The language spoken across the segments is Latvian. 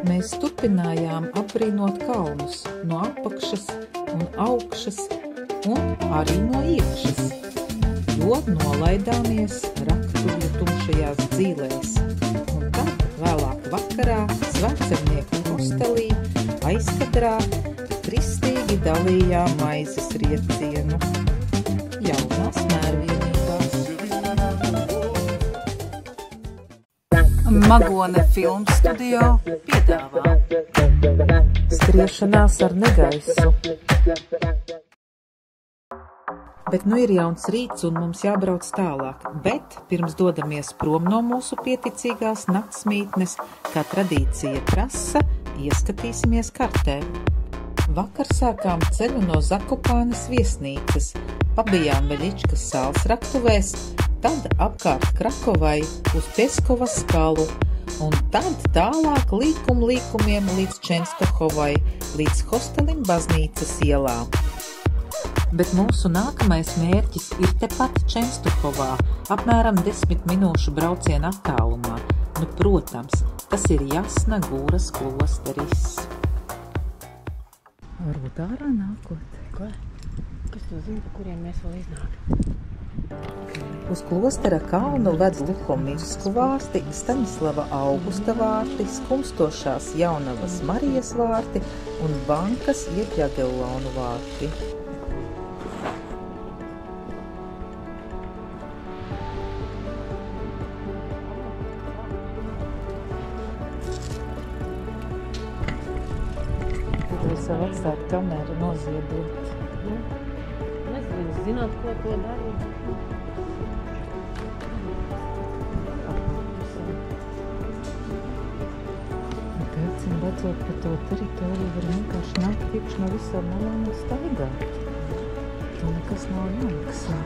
Mēs turpinājām apbrīnot kalnus no apakšas un augšas un arī no iekšas, jo nolaidāmies Raktuļu tumšajās dzīlēs. Un tad vēlāk vakarā Svētceļnieku hostelī aizkadrā kristīgi dalījām maizes riecienu. Jaunās mērvienībās. Magone Filmu studio piedāvā Skriešanās ar negaisu. Bet nu ir jauns rīts un mums jābrauc tālāk. Bet pirms dodamies prom no mūsu pieticīgās naktsmītnes, kā tradīcija prasa, ieskatīsimies kartē. Vakar sākām ceļu no Zakopānes viesnīcas, pabijām Veļičkas salas raktuvēs, tad apkārt Krakovai uz Pieskovas skalu, un tad tālāk līkumiem līdz Čenstohovai, līdz hostelim Baznīcas ielā. Bet mūsu nākamais mērķis ir tepat Čenstohovā, apmēram 10 minūšu brauciena attālumā. Nu, protams, tas ir Jasna Gūras klosteris. Varbūt ārā nākot. Ko? Kas to zina, pa kuriem mēs vēl iznākam? Uz klostera kalnu ved Luhomirsku vārti, Staņislava Augusta vārti, skumstošās Jaunavas Marijas vārti un Bankas jeb Jagellonu vārti. Savu atstātu kameru noziedot. Mēs viņus zināt, ko to darīt. Acīm redzot, pa to teritoriju var vienkārši nākt iekš no visām malām un staigāt. To nekas nav jāmaksā.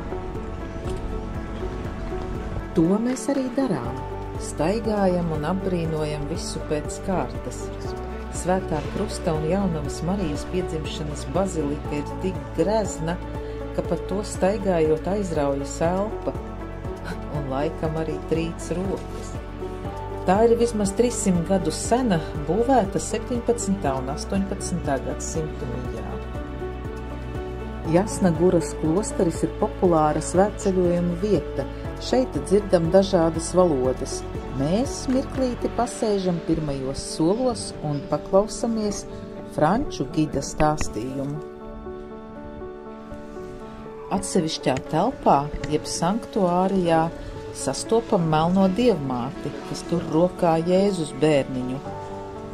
To mēs arī darām. Staigājam un apbrīnojam visu pēc kārtas. Svētā Krusta un Jaunavas Marijas piedzimšanas bazilika ir tik grezna, ka par to staigājot aizraujas elpa un laikam arī trīc rokas. Tā ir vismaz 300 gadu sena, būvēta 17. un 18. gadsimta mijā. Jasna Guras klosteris ir populāra svētceļojuma vieta. Šeit dzirdam dažādas valodas. Mēs mirklīti pasēžam pirmajos solos un paklausamies franču gida stāstījumu. Atsevišķā telpā, jeb sanktuārijā, sastopam melno dievmāti, kas tur rokā Jēzus bērniņu.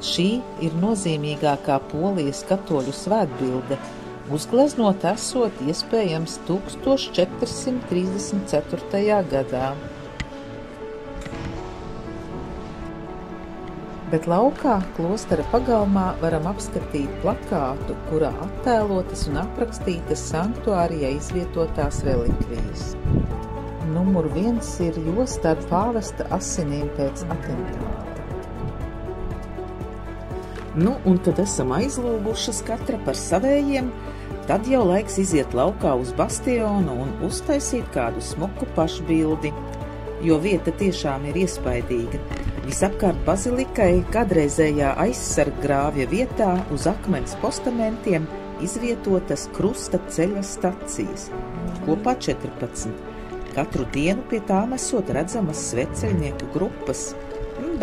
Šī ir nozīmīgākā Polijas katoļu svētbilde, uzgleznot esot iespējams 1434. gadā. Bet laukā, klostera pagalmā, varam apskatīt plakātu, kurā attēlotas un aprakstītas sanktuārijā izvietotās relikvijas. Numur 1 ir josta ar pāvesta asinīm pēc atentāta. Nu, un kad esam aizlūgušas katra par savējiem, tad jau laiks iziet laukā uz bastionu un uztaisīt kādu smuku pašbildi, jo vieta tiešām ir iespaidīga. Visapkārt bazilikai kādreizējā aizsarggrāvja vietā uz akmens postamentiem izvietotas krusta ceļa stacijas, kopā 14. Katru dienu pie tām esot redzamas svētceļnieku grupas,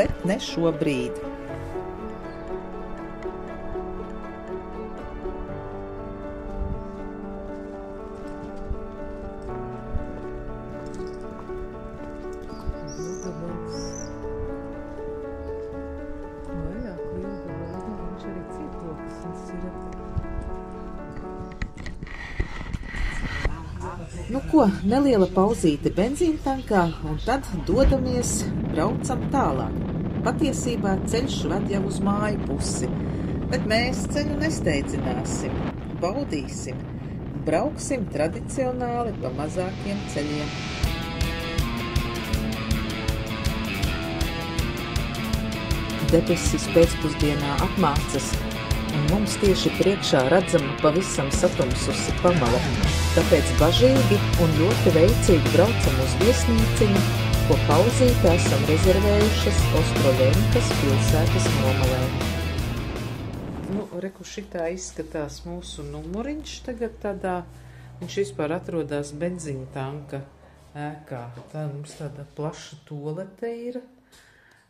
bet ne šobrīd. Nu ko, neliela pauzīte benzīntankā un tad dodamies, braucam tālāk. Patiesībā ceļš ved jau uz māju pusi, bet mēs ceļu nesteidzināsim, baudīsim, brauksim tradicionāli pa mazākiem ceļiem. Debesis pēcpusdienā apmācas, un mums tieši priekšā redzama pavisam satumsusi pamala. Tāpēc bažīgi un ļoti veicīgi braucam uz viesnīciņu, ilgāko pauzīti esam rezervējušas Ostroļenkas pilsētas nomalē. Nu, reku šitā izskatās mūsu numuriņš tagad tādā. Viņš vispār atrodas benzīna tanka ēkā. Tā mums tāda plaša tolete ir.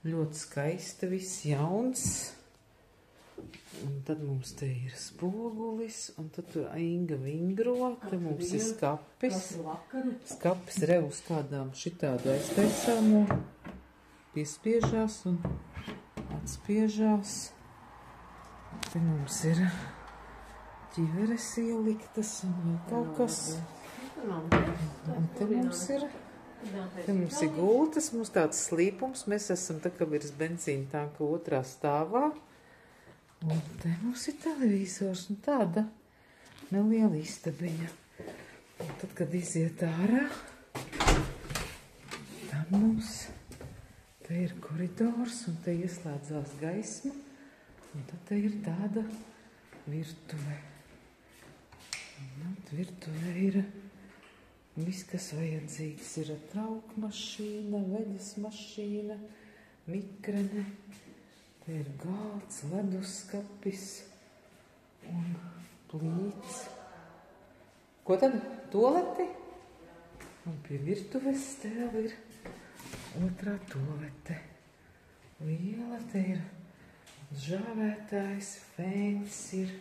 Ļoti skaista, viss jauns. Un tad mums te ir spogulis, un tad Inga vingro, te mums ir skapis. Skapis rev uz kādām šitādu aiztaisāmo. Piespiežās un atspiežās. Te mums ir ķiveres ieliktas un vēl kaut kas. Un te mums ir gultas, mums tāds slīpums. Mēs esam tā kā virs benzīna tanka otrā stāvā. Un te mums ir televizors un tāda neliela istabiņa. Un tad, kad iziet ārā, tad mums te ir koridors un te ieslēdzās gaisma. Un tad te ir tāda virtuve. Un virtuve ir viss, kas vajadzīgs. Ir traukmašīna, veļas mašīna, mikrene. Te ir galds, leduskapis un plīts. Ko tad? Toleti? Un pie virtuves te vēl ir otrā tolete. Liela te ir žāvētājs, fēns ir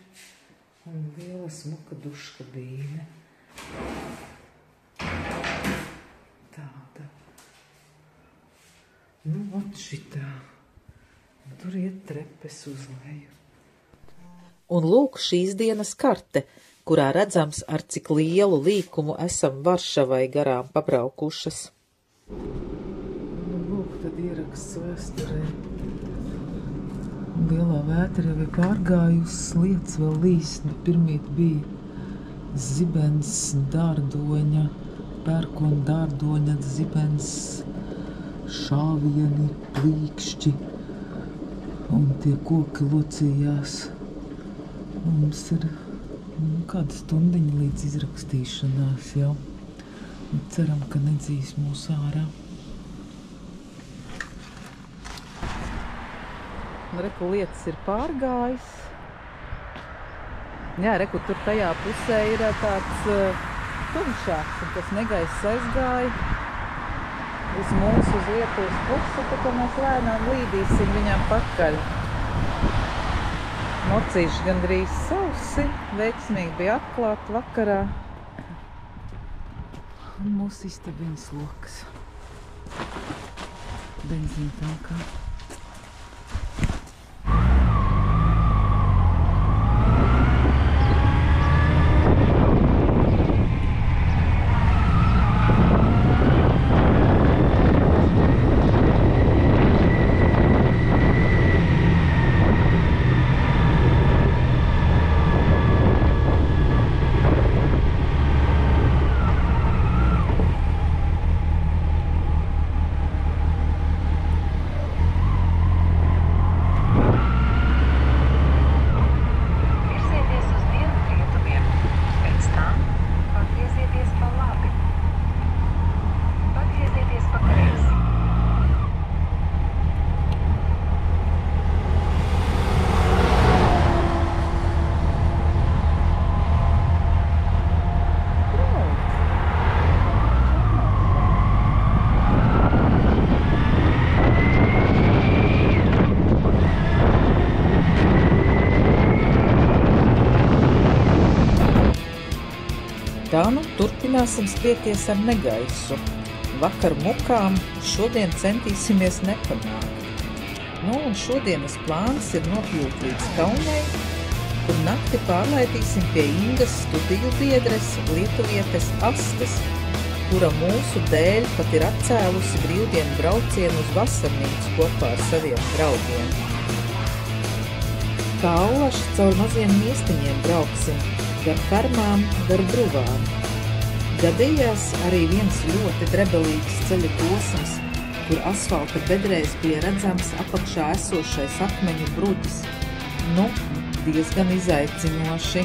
un liela smuka duškabīne. Tāda. Nu, ot šitā. Tur iet trepes uz leju. Un lūk šīs dienas karte, kurā redzams, ar cik lielu līkumu esam Varšavai garām pabraukušas. Nu, lūk, tad ieraksts vēsturē. Lielā vētra jau ir pārgājusi, lietas vēl līst, bet pirmīt bija zibens dārdoņa, pērkona dārdoņa zibens, šāvieni, plīkšķi. Un tie koki locījās. Mums ir kāda stundiņa līdz izrakstīšanās jau. Un ceram, ka nedzīs mūs ārā. Reku lietas ir pārgājis. Jā, reku tur tajā pusē ir tāds tumšāks, un tas negaiss aizgāja. Uz mūsu uz Lietuvas pusi, tā kā mēs lēnām līdīsim viņām pakaļ. Mocīši gandrīz sausi, veiksmīgi bija atklāt vakarā. Un mūsu istabiņas lokas. Benzīna tankā. Tā nu turpināsim skrieties ar negaisu. Vakar mukām, šodien centīsimies nepanākt. Nu, un šodienas plāns ir nokļūt līdz Kaunei, kur nakti pārlaidīsim pie Ingas studiju biedres lietuvietes Astes, kura mūsu dēļ pat ir atcēlusi brīvdienu braucienu uz vasarnīcu kopā ar saviem draugiem. Kā allaši caur maziem miestiņiem brauksim, gar fermām, gar bruvām. Gadījās arī viens ļoti drebelīgs ceļu posms, kur asfalta bedrēs bija redzams apakšā esošais akmeņu bruģis. Nu, diezgan izaicinoši.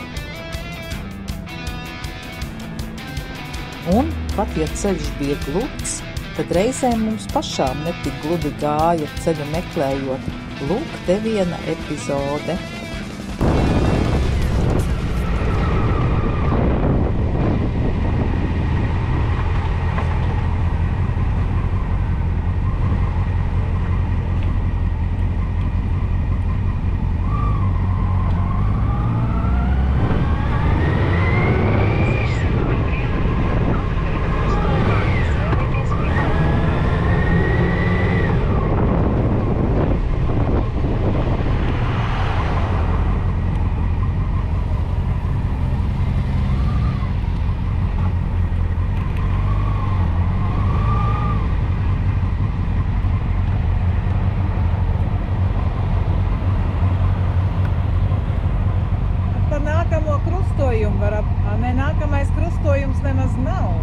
Un pat ja ceļš bija gluds, tad reizēm mums pašām netik gludi gāja ceļu meklējot. Lūk, te viena epizode. Nākamo krustojumu var nākamais krustojums nemaz nav.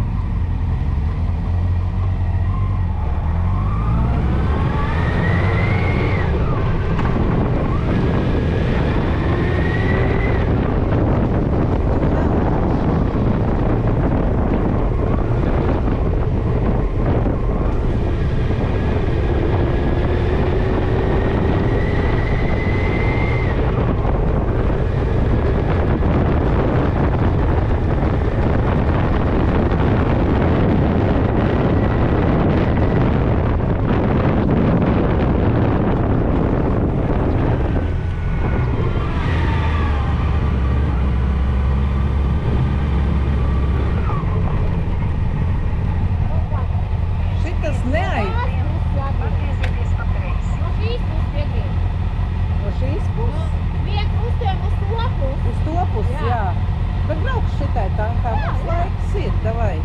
Bet braukšu šitai tā, kā mums laiks ir, davai.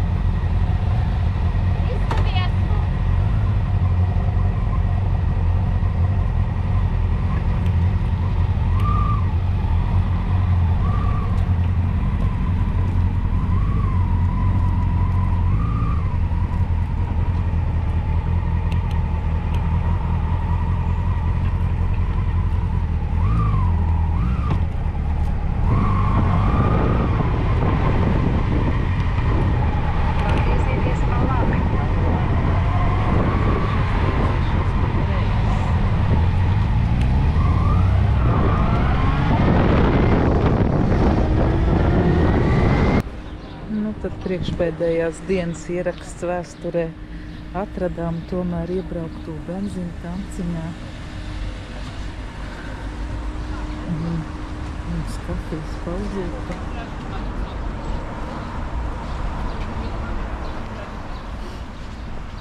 Tad priekšpēdējās dienas ieraksts vēsturē atradām tomēr iebrauktu benzīna tanciņā. Mums kafijas pauzīta.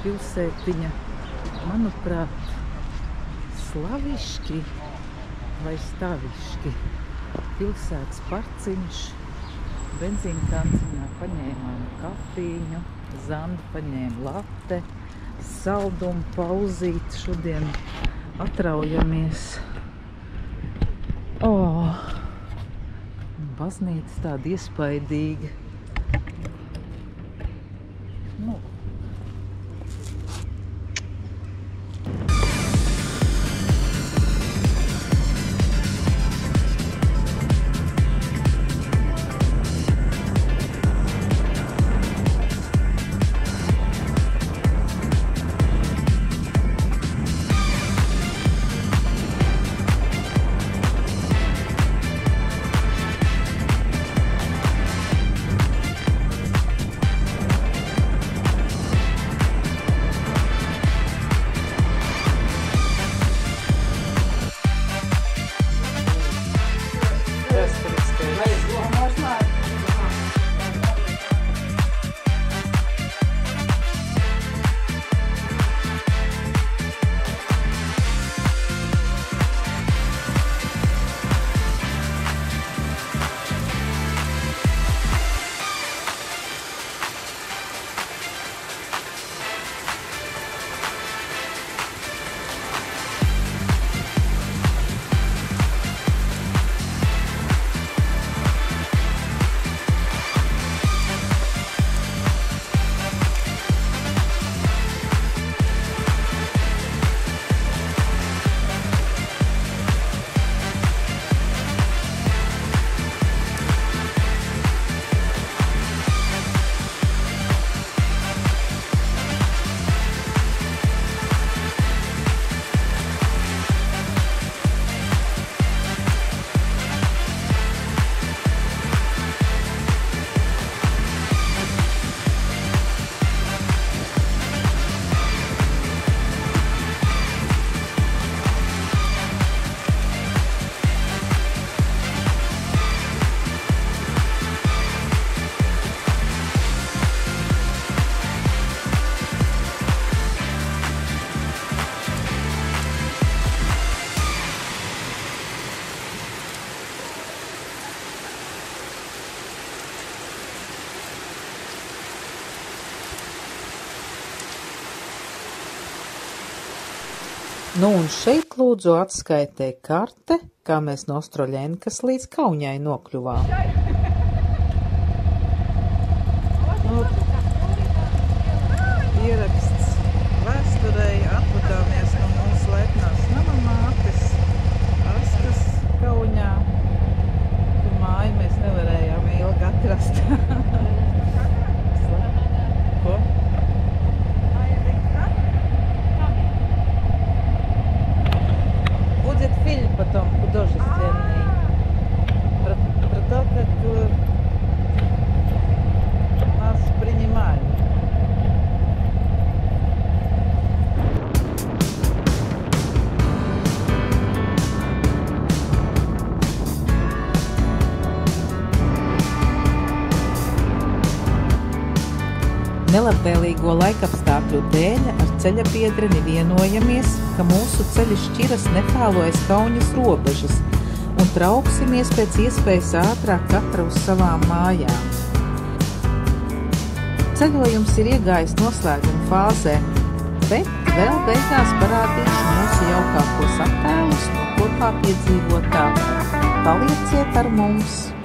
Pilsētiņa, manuprāt, slaviški vai staviški. Pilsētas parciņš. Benzīna tanciņā paņēmām kafīņu, Zanda paņēma late, saldumu pauzīt. Šodien atraujamies. Baznīca tāda iespaidīga. Nu un šeit lūdzu atskaitē karte, kā mēs no Ostroļenkas līdz Kaunijai nokļuvām. Ieraksts vēsturei atvadāmies no mūsu lepnās namamātes, Askas Kaunijā. Tur māju mēs nevarējām ilgi atrast. Ko? Будет фильм потом художественный про то, как нас принимали. Nelabvēlīgo laikapstākļu dēļ ar ceļabiedreni vienojamies, ka mūsu ceļi šķiras netālojas Kaunijas robežas un trauksimies pēc iespējas ātrāk katra uz savām mājām. Ceļojums ir iegājis noslēguma fāzē, bet vēl beigās parādīšu mūsu jaukākos attēlus no kopā piedzīvotā. Palieciet ar mums!